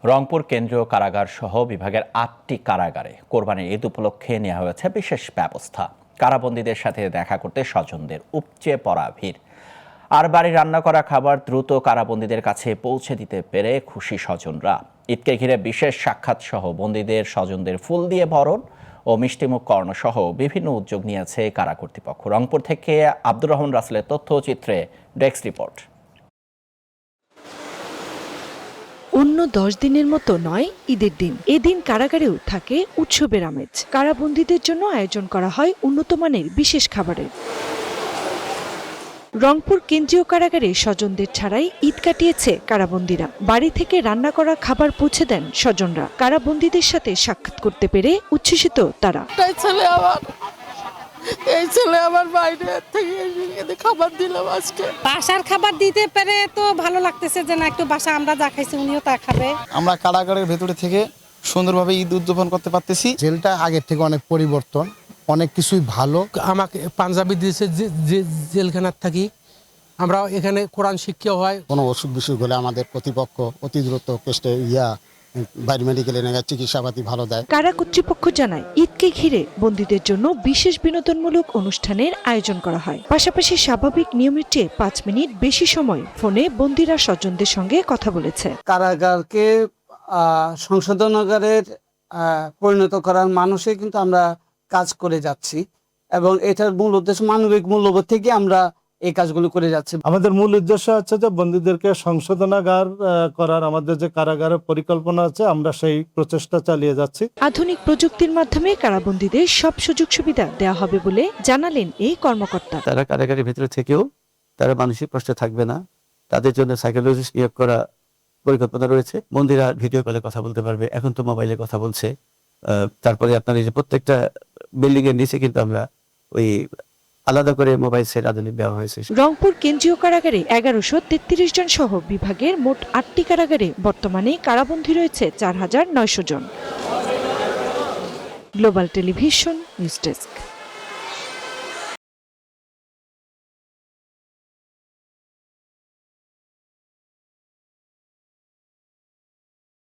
রংপুর কেন্দ্রীয় কারাগার সহ বিভাগের ৮টি কারাগারে কোরবানির ঈদ উপলক্ষে নেওয়া হয়েছে বিশেষ ব্যবস্থা। কারাবন্দীদের সাথে দেখা করতে স্বজনদের উপচে পড়া ভিড়। আর বাড়ির রান্না করা খাবার দ্রুত কারাবন্দীদের কাছে পৌঁছে দিতে পেরে খুশি স্বজনরা। ঈদকে ঘিরে বিশেষ সাক্ষাৎ সহ বন্দীদের স্বজনদের ফুল দিয়ে বরণ ও মিষ্টিমুখ করানো সহ বিভিন্ন উদ্যোগ নিয়েছে কারা কর্তৃপক্ষ। রংপুর থেকে আব্দুর রহমান রাসেলের তথ্যচিত্রে ডেস্ক রিপোর্ট। অন্য 10 দিনের মতো নয় ঈদের দিন, এদিন কারাগারেও থাকে উৎসবের আমেজ। কারাবন্দীদের জন্য আয়োজন করা হয় উন্নত মানের বিশেষ খাবারের। রংপুর কেন্দ্রীয় কারাগারে স্বজনদের ছাড়াই ঈদ কাটিয়েছে কারাবন্দীরা। বাড়ি থেকে রান্না করা খাবার পৌঁছে দেন স্বজনরা। কারাবন্দীদের সাথে সাক্ষাৎ করতে পেরে উচ্ছ্বসিত তারা। এই ছেলে আমার বাইরে থেকে খাবার দিলাম আজকে। বাসার খাবার দিতে পেরে তো ভালো লাগতেছে যে না একটু বাসা আমরা যা খাইছি উনিও তা খাবে। আমরা কারাগারের ভেতরে থেকে সুন্দরভাবে ঈদ উদযাপন করতে পারতেছি। জেলটা আগের থেকে অনেক পরিবর্তন, অনেক কিছুই ভালো। আমাকে পাঞ্জাবি দিয়েছে যে জেলখানার থাকি আমরা এখানে কোরআন শিক্ষা হয়। কোনো অসুখ বিসুখ হলে আমাদের প্রতিপক্ষ অতি দ্রুত কেষ্টে বাইরে মেডিকেলে নিয়ে চিকিৎসাপাতি ভালো দেয়। কারা কর্তৃপক্ষ জানায় ঈদকে ঘিরে বন্দীদের জন্য বিশেষ বিনোদনমূলক অনুষ্ঠানের আয়োজন করা হয়। পাশাপাশি স্বাভাবিক নিয়মের চেয়ে 5 মিনিট বেশি সময় ফোনে বন্দীরা স্বজনদের সঙ্গে কথা বলেছে। কারাগারকে সংশোধনাগারের পরিণত করার মানুষে কিন্তু আমরা কাজ করে যাচ্ছি এবং এটার মূল উদ্দেশ্য মানবিক মূল্যবোধ থেকে আমরা এই কাজগুলো করে যাচ্ছি। আমাদের মূল উদ্দেশ্য হচ্ছে যে বন্দীদেরকে সংশোধনাগার করার আমাদের যে কারাগারের পরিকল্পনা আছে আমরা সেই প্রচেষ্টা চালিয়ে যাচ্ছি। আধুনিক প্রযুক্তির মাধ্যমে কারাবন্দীদের সব সুযোগ সুবিধা দেওয়া হবে বলে জানালেন এই কর্মকর্তা। তারা কারাগারের ভিতরে থেকেও তারা মানসিক কষ্টে থাকবে না, তাদের জন্য সাইকোলজিস্ট নিয়োগ করা পরিকল্পনা রয়েছে। বন্দীরা ভিডিও কলে কথা বলতে পারবে, এখন তো মোবাইলে কথা বলছে। তারপরে আপনার এই যে প্রত্যেকটা বিল্ডিং এর নিচে কিন্তু আমরা ওই আলাদা করে মোবাইল সেট আধুনিক দেওয়া হয়েছে। রংপুর কেন্দ্রীয় কারাগারে 1133 জন সহ বিভাগের মোট 8টি কারাগারে বর্তমানে কারাবন্দী রয়েছে 4900 জন। Global television news desk.